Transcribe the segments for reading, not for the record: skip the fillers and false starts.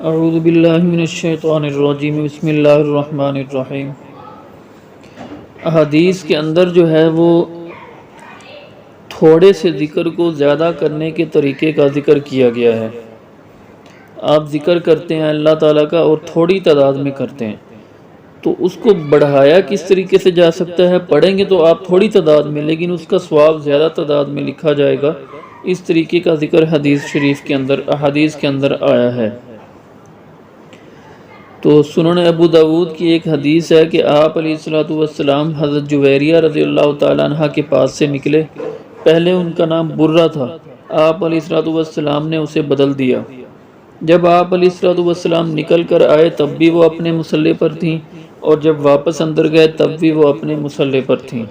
اعوذ باللہ من الشیطان الرجیم بسم اللہ الرحمن الرحیم۔ احادیث کے اندر جو ہے وہ تھوڑے سے ذکر کو زیادہ کرنے کے طریقے کا ذکر کیا گیا ہے۔ آپ ذکر کرتے ہیں اللہ تعالیٰ کا اور تھوڑی تعداد میں کرتے ہیں تو اس کو بڑھایا کس طریقے سے جا سکتا ہے؟ پڑھیں گے تو آپ تھوڑی تعداد میں، لیکن اس کا ثواب زیادہ تعداد میں لکھا جائے گا۔ اس طریقے کا ذکر حدیث شریف کے اندر، احادیث کے اندر آیا ہے۔ تو سنن ابو داود کی ایک حدیث ہے کہ آپ علیہ الصلوۃ والسلام حضرت جویریہ رضی اللہ تعالیٰ عنہ کے پاس سے نکلے۔ پہلے ان کا نام برہ تھا، آپ علیہ الصلوۃ والسلام نے اسے بدل دیا۔ جب آپ علیہ الصلوۃ والسلام نکل کر آئے تب بھی وہ اپنے مصلی پر تھیں، اور جب واپس اندر گئے تب بھی وہ اپنے مصلی پر تھیں۔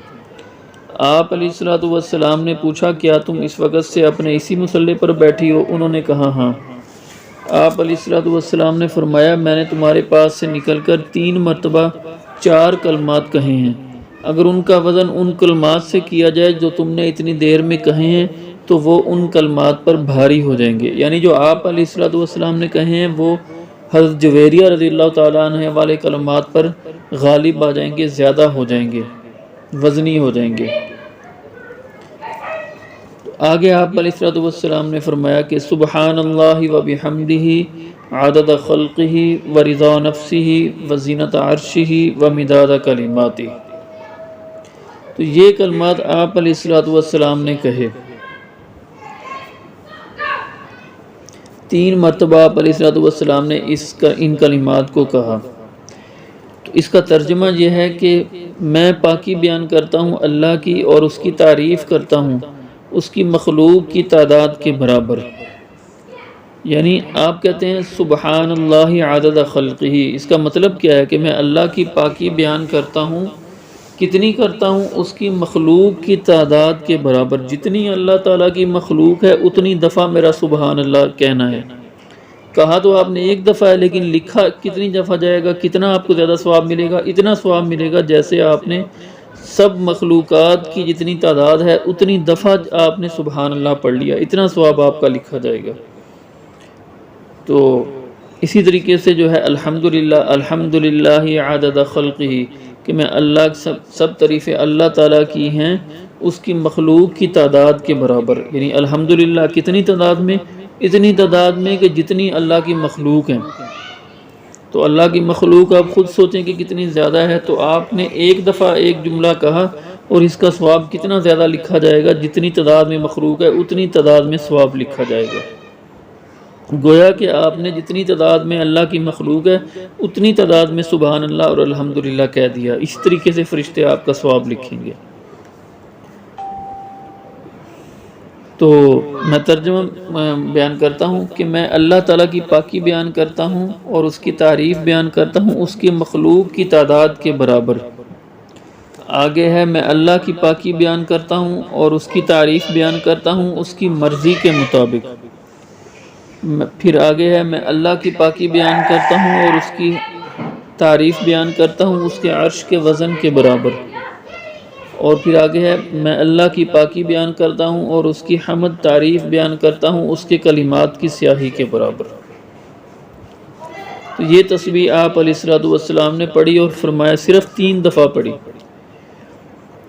آپ علیہ الصلوۃ والسلام نے پوچھا کیا تم اس وقت سے اپنے اسی مصلی پر بیٹھی ہو؟ انہوں نے کہا ہاں۔ آپ علیہ الصلوۃ والسلام نے فرمایا میں نے تمہارے پاس سے نکل کر 3 مرتبہ 4 کلمات کہے ہیں، اگر ان کا وزن ان کلمات سے کیا جائے جو تم نے اتنی دیر میں کہے ہیں تو وہ ان کلمات پر بھاری ہو جائیں گے۔ یعنی جو آپ علیہ الصلوۃ والسلام نے کہے ہیں وہ حضرت جویریہ رضی اللہ تعالیٰ عنہ والے کلمات پر غالب آ جائیں گے، زیادہ ہو جائیں گے، وزنی ہو جائیں گے۔ آگے آپ علیہ الصلوۃ والسلام نے فرمایا کہ سبحان اللہ و بحمدہ عدد خلقہ و رضا نفسہ و زینت عرشہ و مداد کلماتہ۔ تو یہ کلمات آپ علیہ الصلوۃ والسلام نے کہے، 3 مرتبہ آپ علیہ الصلوۃ والسلام نے ان کلمات کو کہا۔ تو اس کا ترجمہ یہ ہے کہ میں پاکی بیان کرتا ہوں اللہ کی اور اس کی تعریف کرتا ہوں اس کی مخلوق کی تعداد کے برابر۔ یعنی آپ کہتے ہیں سبحان اللہ عدد خلقہ، اس کا مطلب کیا ہے کہ میں اللہ کی پاکی بیان کرتا ہوں، کتنی کرتا ہوں؟ اس کی مخلوق کی تعداد کے برابر۔ جتنی اللہ تعالیٰ کی مخلوق ہے اتنی دفعہ میرا سبحان اللہ کہنا ہے۔ کہا تو آپ نے ایک دفعہ ہے، لیکن لکھا کتنی دفعہ جائے گا؟ کتنا آپ کو زیادہ ثواب ملے گا؟ اتنا ثواب ملے گا جیسے آپ نے سب مخلوقات کی جتنی تعداد ہے اتنی دفعہ آپ نے سبحان اللہ پڑھ لیا، اتنا ثواب آپ کا لکھا جائے گا۔ تو اسی طریقے سے جو ہے الحمدللہ عدد خلقہ، کہ میں اللہ سب تعریفیں اللہ تعالیٰ کی ہیں اس کی مخلوق کی تعداد کے برابر۔ یعنی الحمدللہ کتنی تعداد میں؟ اتنی تعداد میں کہ جتنی اللہ کی مخلوق ہیں۔ تو اللہ کی مخلوق آپ خود سوچیں کہ کتنی زیادہ ہے، تو آپ نے ایک دفعہ ایک جملہ کہا اور اس کا ثواب کتنا زیادہ لکھا جائے گا؟ جتنی تعداد میں مخلوق ہے اتنی تعداد میں ثواب لکھا جائے گا۔ گویا کہ آپ نے جتنی تعداد میں اللہ کی مخلوق ہے اتنی تعداد میں سبحان اللہ اور الحمدللہ کہہ دیا۔ اس طریقے سے فرشتے آپ کا ثواب لکھیں گے۔ تو میں ترجمہ بیان کرتا ہوں کہ میں اللہ تعالیٰ کی پاکی بیان کرتا ہوں اور اس کی تعریف بیان کرتا ہوں اس کی مخلوق کی تعداد کے برابر۔ آگے ہے میں اللہ کی پاکی بیان کرتا ہوں اور اس کی تعریف بیان کرتا ہوں اس کی مرضی کے مطابق۔ پھر آگے ہے میں اللہ کی پاکی بیان کرتا ہوں اور اس کی تعریف بیان کرتا ہوں اس کے عرش کے وزن کے برابر۔ اور پھر آگے ہے میں اللہ کی پاکی بیان کرتا ہوں اور اس کی حمد تعریف بیان کرتا ہوں اس کے کلمات کی سیاہی کے برابر۔ تو یہ تسبیح آپ علیہ الصلوۃ والسلام نے پڑھی اور فرمایا صرف 3 دفعہ پڑھی،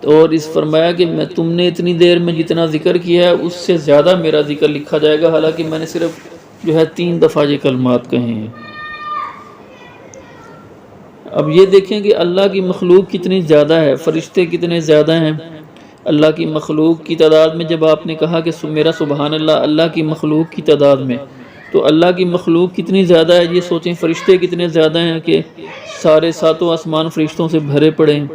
اور اس فرمایا کہ میں تم نے اتنی دیر میں جتنا ذکر کیا ہے اس سے زیادہ میرا ذکر لکھا جائے گا، حالانکہ میں نے صرف جو ہے 3 دفعہ یہ کلمات کہے ہیں۔ اب یہ دیکھیں کہ اللہ کی مخلوق کتنی زیادہ ہے، فرشتے کتنے زیادہ ہیں اللہ کی مخلوق کی تعداد میں۔ جب آپ نے کہا کہ میرا سبحان اللہ اللہ کی مخلوق کی تعداد میں، تو اللہ کی مخلوق کتنی زیادہ ہے یہ سوچیں، فرشتے کتنے زیادہ ہیں کہ سارے 7 آسمان فرشتوں سے بھرے پڑے ہیں۔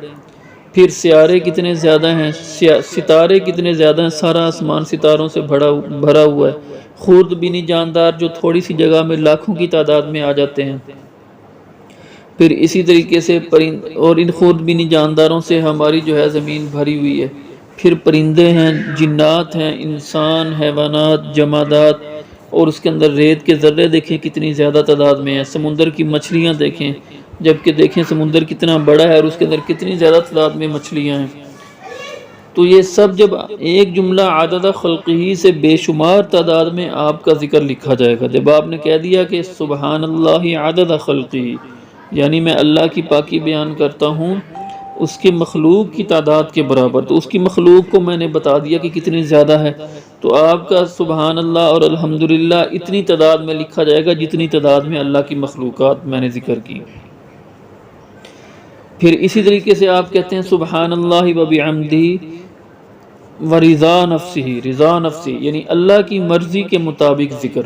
پھر سیارے کتنے زیادہ ہیں، ستارے کتنے زیادہ ہیں، سارا آسمان ستاروں سے بھرا ہوا ہے۔ خوردبینی جاندار جو تھوڑی سی جگہ میں لاکھوں کی تعداد میں آ جاتے ہیں۔ پھر اسی طریقے سے اور ان خوردبینی جانداروں سے ہماری جو ہے زمین بھری ہوئی ہے۔ پھر پرندے ہیں، جنات ہیں، انسان، حیوانات، جمادات، اور اس کے اندر ریت کے ذرے دیکھیں کتنی زیادہ تعداد میں ہیں۔ سمندر کی مچھلیاں دیکھیں، جبکہ دیکھیں سمندر کتنا بڑا ہے اور اس کے اندر کتنی زیادہ تعداد میں مچھلیاں ہیں۔ تو یہ سب جب ایک جملہ عدد خلقہ سے بے شمار تعداد میں آپ کا ذکر لکھا جائے گا. جب آپ نے کہہ دیا کہ سبحان اللہ عدد خلقہ، یعنی میں اللہ کی پاکی بیان کرتا ہوں اس کے مخلوق کی تعداد کے برابر، تو اس کی مخلوق کو میں نے بتا دیا کہ کتنی زیادہ ہے، تو آپ کا سبحان اللہ اور الحمدللہ اتنی تعداد میں لکھا جائے گا جتنی تعداد میں اللہ کی مخلوقات میں نے ذکر کی. پھر اسی طریقے سے آپ کہتے ہیں سبحان اللہ وبحمدہ ورضا نفسہ، رضا نفسی یعنی اللہ کی مرضی کے مطابق ذکر.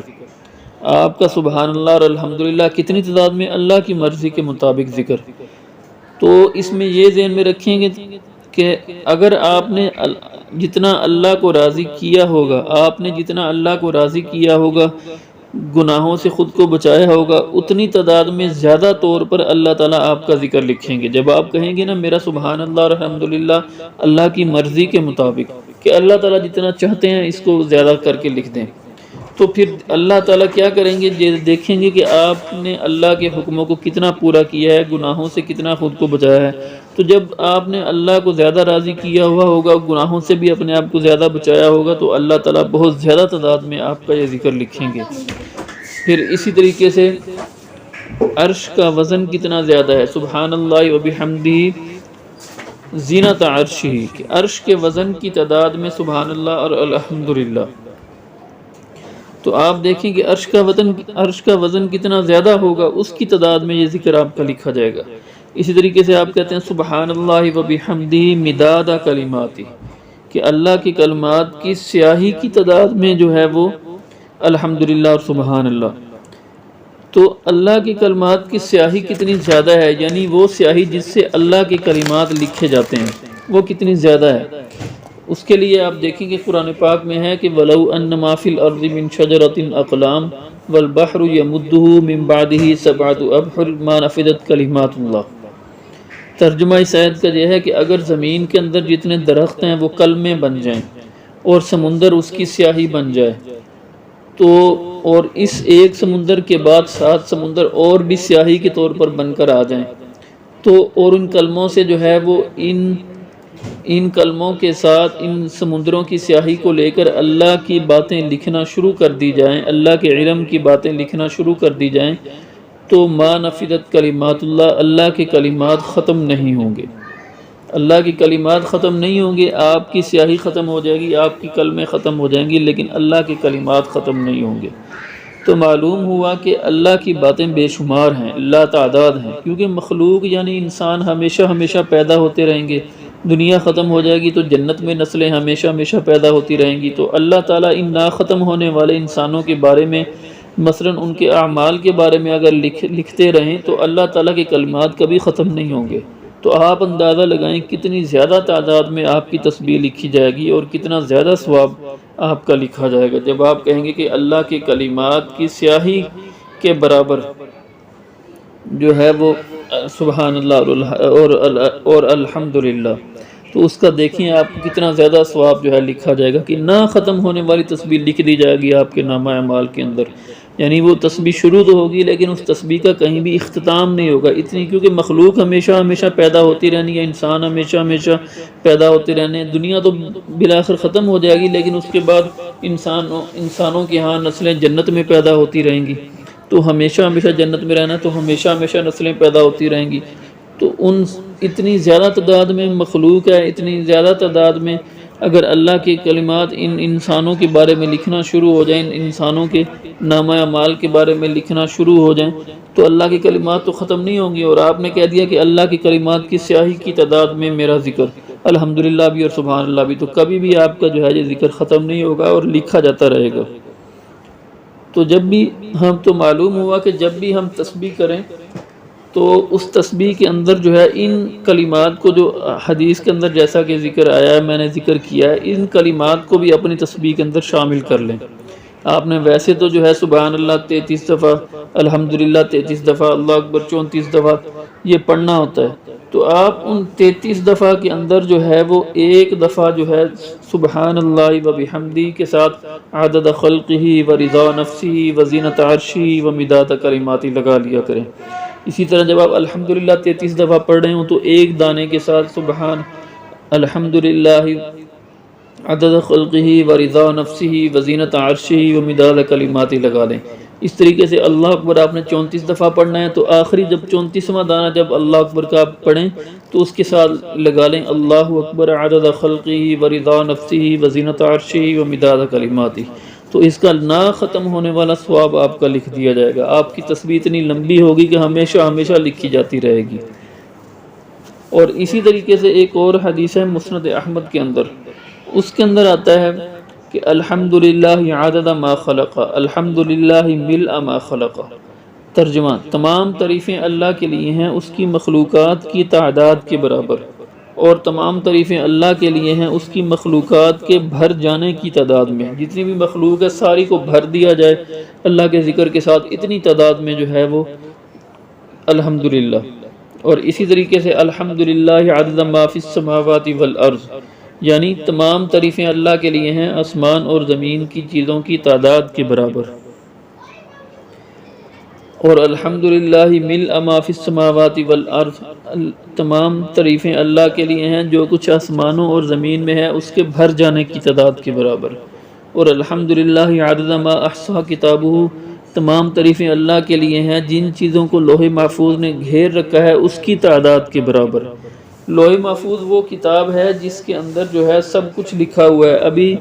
آپ کا سبحان اللہ اور الحمدللہ کتنی تعداد میں؟ اللہ کی مرضی کے مطابق ذکر. تو اس میں یہ ذہن میں رکھیں گے کہ اگر آپ نے جتنا اللہ کو راضی کیا ہوگا، آپ نے جتنا اللہ کو راضی کیا ہوگا، گناہوں سے خود کو بچایا ہوگا، اتنی تعداد میں زیادہ طور پر اللہ تعالیٰ آپ کا ذکر لکھیں گے. جب آپ کہیں گے نا میرا سبحان اللہ اور الحمدللہ اللہ کی مرضی کے مطابق، کہ اللہ تعالیٰ جتنا چاہتے ہیں اس کو زیادہ کر کے لکھ دیں، تو پھر اللہ تعالیٰ کیا کریں گے؟ یہ دیکھیں گے کہ آپ نے اللہ کے حکموں کو کتنا پورا کیا ہے، گناہوں سے کتنا خود کو بچایا ہے. تو جب آپ نے اللہ کو زیادہ راضی کیا ہوا ہوگا، گناہوں سے بھی اپنے آپ کو زیادہ بچایا ہوگا، تو اللہ تعالیٰ بہت زیادہ تعداد میں آپ کا یہ ذکر لکھیں گے. پھر اسی طریقے سے عرش کا وزن کتنا زیادہ ہے، سبحان اللہ وبحمدہ زینت عرشہ، کہ عرش کے وزن کی تعداد میں سبحان اللہ اور الحمدللہ. تو آپ دیکھیں کہ عرش کا وزن کتنا زیادہ ہوگا، اس کی تعداد میں یہ ذکر آپ کا لکھا جائے گا. اسی طریقے سے آپ کہتے ہیں سبحان اللہ وبحمدہ مداد کلماتہ، کہ اللہ کی کلمات کی سیاہی کی تعداد میں جو ہے وہ الحمدللہ اور سبحان اللہ. تو اللہ کی کلمات کی سیاہی کتنی زیادہ ہے، یعنی وہ سیاہی جس سے اللہ کے کلمات لکھے جاتے ہیں وہ کتنی زیادہ ہے. اس کے لیے آپ دیکھیں کہ قرآن پاک میں ہے کہ وَلَوْ أَنَّ مَا فِي الْأَرْضِ مِنْ شَجَرَةٍ أَقْلَامٌ وَالْبَحْرُ يَمُدُّهُ مِنْ بَعْدِهِ سَبْعَةُ أَبْحُرٍ مَا نَفِدَتْ كَلِمَاتُ اللَّهِ. ترجمہ اس آیت کا یہ ہے کہ اگر زمین کے اندر جتنے درخت ہیں وہ کلمے بن جائیں اور سمندر اس کی سیاہی بن جائے، تو اور اس ایک سمندر کے بعد 7 سمندر اور بھی سیاہی کے طور پر بن کر آ جائیں، تو اور ان کلموں سے جو ہے وہ ان کلموں کے ساتھ ان سمندروں کی سیاہی کو لے کر اللہ کی باتیں لکھنا شروع کر دی جائیں، اللہ کے علم کی باتیں لکھنا شروع کر دی جائیں، تو ما نفدت کلمات اللہ، اللہ کے کلمات ختم نہیں ہوں گے. اللہ کی کلمات ختم نہیں ہوں گے. آپ کی سیاہی ختم ہو جائے گی، آپ کی کلمیں ختم ہو جائیں گی، لیکن اللہ کے کلمات ختم نہیں ہوں گے. تو معلوم ہوا کہ اللہ کی باتیں بے شمار ہیں، لا تعداد ہیں، کیونکہ مخلوق یعنی انسان ہمیشہ پیدا ہوتے رہیں گے. دنیا ختم ہو جائے گی تو جنت میں نسلیں ہمیشہ پیدا ہوتی رہیں گی. تو اللہ تعالیٰ ان نا ختم ہونے والے انسانوں کے بارے میں، مثلا ان کے اعمال کے بارے میں اگر لکھتے رہیں تو اللہ تعالیٰ کے کلمات کبھی ختم نہیں ہوں گے. تو آپ اندازہ لگائیں کتنی زیادہ تعداد میں آپ کی تسبیح لکھی جائے گی اور کتنا زیادہ ثواب آپ کا لکھا جائے گا جب آپ کہیں گے کہ اللہ کے کلمات کی سیاہی کے برابر جو ہے وہ سبحان اللہ اور الحمدللہ. تو اس کا دیکھیں آپ کو کتنا زیادہ ثواب جو ہے لکھا جائے گا کہ نہ ختم ہونے والی تسبیح لکھ دی جائے گی آپ کے نامہ اعمال کے اندر. یعنی وہ تسبیح شروع تو ہوگی لیکن اس تسبیح کا کہیں بھی اختتام نہیں ہوگا اتنی، کیونکہ مخلوق ہمیشہ پیدا ہوتی رہنی ہے، انسان ہمیشہ پیدا ہوتے رہنے. دنیا تو بالآخر ختم ہو جائے گی لیکن اس کے بعد انسانوں کے ہاں نسلیں جنت میں پیدا ہوتی رہیں گی. تو ہمیشہ جنت میں رہنا تو ہمیشہ نسلیں پیدا ہوتی رہیں گی. تو اتنی زیادہ تعداد میں مخلوق ہے، اتنی زیادہ تعداد میں اگر اللہ کے کلمات ان انسانوں کے بارے میں لکھنا شروع ہو جائیں، ان انسانوں کے نامہ اعمال کے بارے میں لکھنا شروع ہو جائیں، تو اللہ کے کلمات تو ختم نہیں ہوں گے. اور آپ نے کہہ دیا کہ اللہ کے کلمات کی سیاہی کی تعداد میں میرا ذکر الحمدللہ بھی اور سبحان اللہ بھی، تو کبھی بھی آپ کا جو ہے یہ ذکر ختم نہیں ہوگا اور لکھا جاتا رہے گا. تو جب بھی ہم تو معلوم ہوا کہ جب بھی ہم تسبیح کریں تو اس تسبیح کے اندر جو ہے ان کلمات کو، جو حدیث کے اندر جیسا کہ ذکر آیا ہے، میں نے ذکر کیا ہے، ان کلمات کو بھی اپنی تسبیح کے اندر شامل کر لیں. آپ نے ویسے تو جو ہے سبحان اللہ 33 دفعہ، الحمدللہ 33 دفعہ، اللہ اکبر 34 دفعہ یہ پڑھنا ہوتا ہے. تو آپ ان 33 دفعہ کے اندر جو ہے وہ ایک دفعہ جو ہے سبحان اللہ وبحمدہ کے ساتھ عدد خلقہ ورضا نفسہ وزینت عرشہ ومداد کلماتہ لگا لیا کریں. اسی طرح جب آپ الحمدللہ 33 دفعہ پڑھ رہے ہوں تو ایک دانے کے ساتھ سبحان الحمدللہ عدد خلقہ و رضا نفسہ و زینت عرشہ و مداد کلمات لگا لیں۔ اس طریقے سے اللہ اکبر آپ نے 34 دفعہ پڑھنا ہے، تو آخری جب 34واں دانہ جب اللہ اکبر کا آپ پڑھیں تو اس کے ساتھ لگا لیں اللہ اکبر عدد خلقہ و رضا نفسہ و زینت عرشہ و مداد کلماتہ، تو اس کا نہ ختم ہونے والا ثواب آپ کا لکھ دیا جائے گا۔ آپ کی تسبیح اتنی لمبی ہوگی کہ ہمیشہ ہمیشہ لکھی جاتی رہے گی۔ اور اسی طریقے سے ایک اور حدیث ہے مسند احمد کے اندر، اس کے اندر آتا ہے کہ الحمدللہ عدد ما خلق، الحمدللہ ملء ما خلق۔ ترجمہ: تمام تعریفیں اللہ کے لیے ہیں اس کی مخلوقات کی تعداد کے برابر، اور تمام تعریفیں اللہ کے لیے ہیں اس کی مخلوقات کے بھر جانے کی تعداد میں۔ جتنی بھی مخلوق ہے ساری کو بھر دیا جائے اللہ کے ذکر کے ساتھ، اتنی تعداد میں جو ہے وہ الحمدللہ۔ اور اسی طریقے سے الحمدللہ عدد ما فی السماوات والارض، یعنی تمام تعریفیں اللہ کے لیے ہیں آسمان اور زمین کی چیزوں کی تعداد کے برابر۔ اور الحمدللہ ملء ما فی السماوات والارض، تمام تعریفیں اللہ کے لیے ہیں جو کچھ آسمانوں اور زمین میں ہے اس کے بھر جانے کی تعداد کے برابر۔ اور الحمدللہ عدد ما احصا کتابہ، تمام تعریفیں اللہ کے لیے ہیں جن چیزوں کو لوح محفوظ نے گھیر رکھا ہے اس کی تعداد کے برابر۔ لوح محفوظ وہ کتاب ہے جس کے اندر جو ہے سب کچھ لکھا ہوا ہے۔ ابھی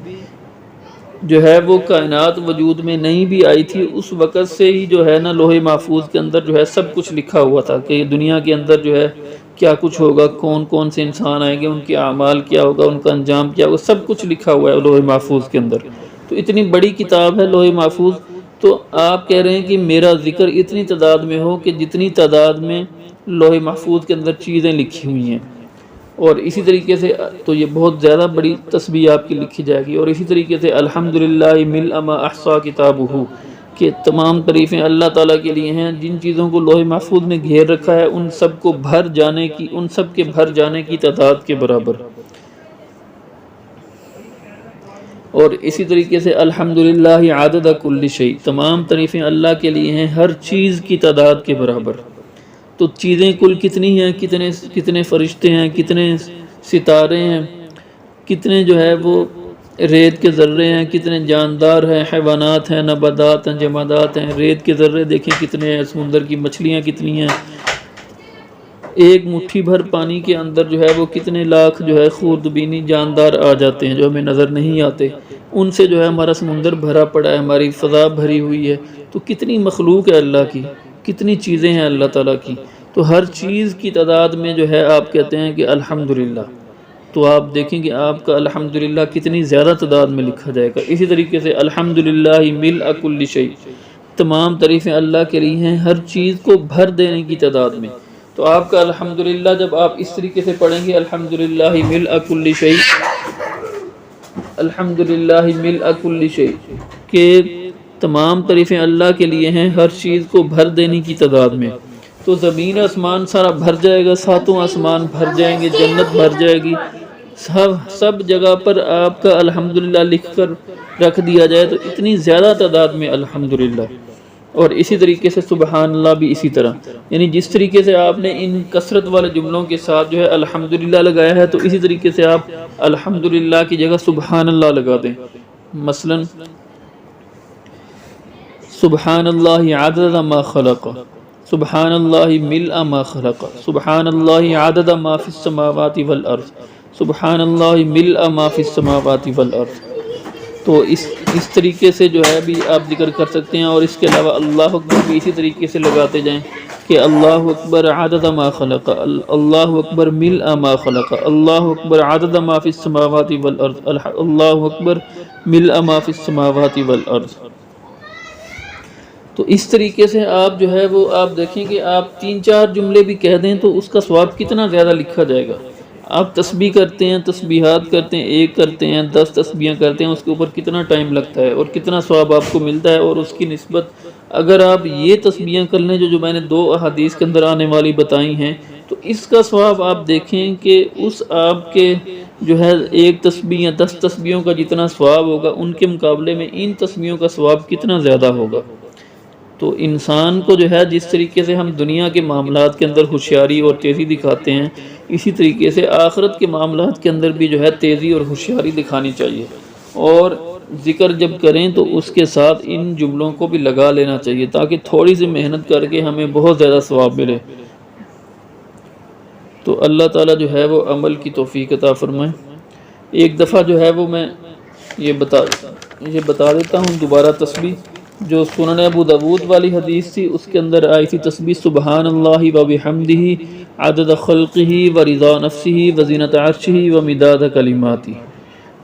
جو ہے وہ کائنات وجود میں نہیں بھی آئی تھی، اس وقت سے ہی جو ہے نا لوح محفوظ کے اندر جو ہے سب کچھ لکھا ہوا تھا کہ دنیا کے اندر جو ہے کیا کچھ ہوگا، کون کون سے انسان آئیں گے، ان کے اعمال کیا ہوگا، ان کا انجام کیا ہوگا، سب کچھ لکھا ہوا ہے لوح محفوظ کے اندر۔ تو اتنی بڑی کتاب ہے لوح محفوظ، تو آپ کہہ رہے ہیں کہ میرا ذکر اتنی تعداد میں ہو کہ جتنی تعداد میں لوح محفوظ کے اندر چیزیں لکھی ہوئی ہیں۔ اور اسی طریقے سے تو یہ بہت زیادہ بڑی تسبیح آپ کی لکھی جائے گی۔ اور اسی طریقے سے الحمدللہ ملء ما احصا کتابہ، کہ تمام تعریفیں اللہ تعالیٰ کے لیے ہیں جن چیزوں کو لوح محفوظ نے گھیر رکھا ہے ان سب کو بھر جانے کی، ان سب کے بھر جانے کی تعداد کے برابر۔ اور اسی طریقے سے الحمدللہ عدد کل شیء، تمام تعریفیں اللہ کے لیے ہیں ہر چیز کی تعداد کے برابر۔ تو چیزیں کل کتنی ہیں، کتنے فرشتے ہیں، کتنے ستارے ہیں، کتنے جو ہے وہ ریت کے ذرے ہیں، کتنے جاندار ہیں، حیوانات ہیں، نباتات ہیں، جمادات ہیں۔ ریت کے ذرے دیکھیں کتنے ہیں، سمندر کی مچھلیاں کتنی ہیں، ایک مٹھی بھر پانی کے اندر جو ہے وہ کتنے لاکھ جو ہے خوردبینی جاندار آ جاتے ہیں جو ہمیں نظر نہیں آتے۔ ان سے جو ہے ہمارا سمندر بھرا پڑا ہے، ہماری فضا بھری ہوئی ہے۔ تو کتنی مخلوق ہے اللہ کی، کتنی چیزیں ہیں اللہ تعالیٰ کی۔ تو ہر چیز کی تعداد میں جو ہے آپ کہتے ہیں کہ الحمدللہ، تو آپ دیکھیں کہ آپ کا الحمدللہ کتنی زیادہ تعداد میں لکھا جائے گا۔ اسی طریقے سے الحمدللہ ملء کل شیء، تمام تعریفیں اللہ کے لیے ہیں ہر چیز کو بھر دینے کی تعداد میں۔ تو آپ کا الحمدللہ جب آپ اس طریقے سے پڑھیں گے الحمدللہ ملء کل شیء، الحمدللہ ملء کل شیء، کہ تمام تعریفیں اللہ کے لیے ہیں ہر چیز کو بھر دینے کی تعداد میں، تو زمین آسمان سارا بھر جائے گا، ساتوں آسمان بھر جائیں گے، جنت بھر جائے گی، سب جگہ پر آپ کا الحمدللہ لکھ کر رکھ دیا جائے تو اتنی زیادہ تعداد میں الحمدللہ۔ اور اسی طریقے سے سبحان اللہ بھی اسی طرح، یعنی جس طریقے سے آپ نے ان کثرت والے جملوں کے ساتھ جو ہے الحمدللہ لگایا ہے تو اسی طریقے سے آپ الحمدللہ کی جگہ سبحان اللہ لگا دیں۔ مثلا سبحان اللہ عدد ما خلق، سبحان اللہ ملء ما خلق، سبحان اللہ عدد ما فی السماوات والارض، سبحان اللہ ملء ما فی السماوات والارض۔ تو اس طریقے سے جو ہے بھی آپ ذکر کر سکتے ہیں۔ اور اس کے علاوہ اللہ اکبر بھی اسی طریقے سے لگاتے جائیں کہ اللہ اکبر عدد ما خلق، اللہ اکبر ملء ما خلق، اللہ اکبر عدد ما فی السماوات والارض، اللہ اکبر ملء ما فی السماوات والارض۔ تو اس طریقے سے آپ جو ہے وہ آپ دیکھیں کہ آپ 3-4 جملے بھی کہہ دیں تو اس کا ثواب کتنا زیادہ لکھا جائے گا۔ آپ تسبیح کرتے ہیں، تسبیحات کرتے ہیں، 1 کرتے ہیں، 10 تسبیحاں کرتے ہیں، اس کے اوپر کتنا ٹائم لگتا ہے اور کتنا ثواب آپ کو ملتا ہے۔ اور اس کی نسبت اگر آپ یہ تسبیحاں کر لیں جو میں نے 2 احادیث کے اندر آنے والی بتائی ہیں، تو اس کا ثواب آپ دیکھیں کہ اس آپ کے جو ہے 1 تسبیح یا 10 تسبیحوں کا جتنا ثواب ہوگا ان کے مقابلے میں ان تسبیحوں کا ثواب کتنا زیادہ ہوگا۔ تو انسان کو جو ہے جس طریقے سے ہم دنیا کے معاملات کے اندر ہوشیاری اور تیزی دکھاتے ہیں، اسی طریقے سے آخرت کے معاملات کے اندر بھی جو ہے تیزی اور ہوشیاری دکھانی چاہیے، اور ذکر جب کریں تو اس کے ساتھ ان جملوں کو بھی لگا لینا چاہیے تاکہ تھوڑی سی محنت کر کے ہمیں بہت زیادہ ثواب ملے۔ تو اللہ تعالیٰ جو ہے وہ عمل کی توفیق عطا فرمائے۔ ایک دفعہ جو ہے وہ میں یہ بتا دیتا ہوں دوبارہ تسبیح جو سنن ابو داود والی حدیث تھی، اس کے اندر آئی تھی تسبیح سبحان اللہ و بحمدہ عدد خلقہ و رضا نفسہ و زینت عرشہ و مداد کلماتہ۔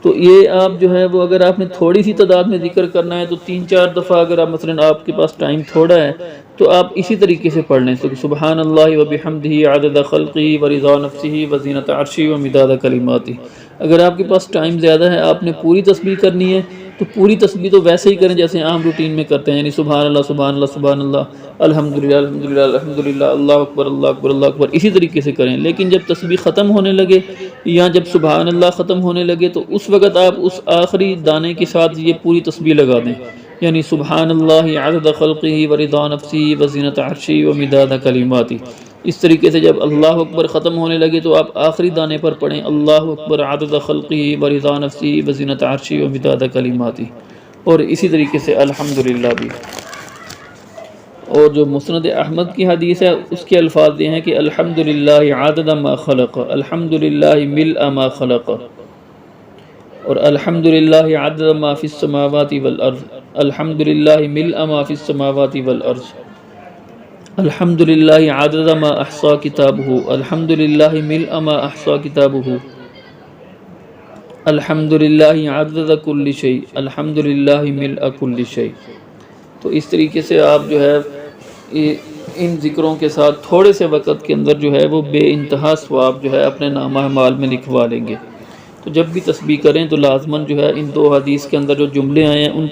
تو یہ آپ جو ہے وہ اگر آپ نے تھوڑی سی تعداد میں ذکر کرنا ہے تو 3-4 دفعہ، اگر آپ مثلا آپ کے پاس ٹائم تھوڑا ہے تو آپ اسی طریقے سے پڑھ لیں، سبحان اللہ و بحمدہ عدد خلقہ و رضا نفسہ و زینت عرشہ و مداد کلماتہ۔ اگر آپ کے پاس ٹائم زیادہ ہے، آپ نے پوری تسبیح کرنی ہے تو پوری تسبیح تو ویسے ہی کریں جیسے عام روٹین میں کرتے ہیں، یعنی سبحان اللہ سبحان اللہ سبحان اللہ، الحمدللہ الحمدللہ الحمدللہ، اللہ اکبر اللہ اکبر اللہ اکبر، اسی طریقے سے کریں۔ لیکن جب تسبیح ختم ہونے لگے یا جب سبحان اللہ ختم ہونے لگے تو اس وقت آپ اس آخری دانے کے ساتھ یہ پوری تسبیح لگا دیں، یعنی سبحان اللہ عدد خلقہ و رضا نفسہ و زینت عرشہ و مداد کلماتہ۔ اس طریقے سے جب اللہ اکبر ختم ہونے لگے تو آپ آخری دانے پر پڑھیں اللہ اکبر عدد خلقہ و رضا نفسہ و زینت عرشہ و مداد کلماتہ، اور اسی طریقے سے الحمدللہ بھی۔ اور جو مسند احمد کی حدیث ہے اس کے الفاظ یہ ہیں کہ الحمدللہ عدد ما خلق، الحمدللہ ملء ما خلق، اور الحمدللہ عدد ما فی السماوات والارض، الحمدللہ ملء ما فی السماوات والارض، الحمدللہ عدد ما احصا کتابہ، الحمدللہ ملء ما احصا کتابہ، الحمدللہ عدد کل شیء، الحمدللہ ملء کل شیء۔ تو اس طریقے سے آپ جو ہے ان ذکروں کے ساتھ تھوڑے سے وقت کے اندر جو ہے وہ بے انتہا ثواب جو ہے اپنے نامہ اعمال میں لکھوا لیں گے۔ تو جب بھی تسبیح کریں تو لازماً جو ہے ان 2 حدیث کے اندر جو جملے آئے ہیں ان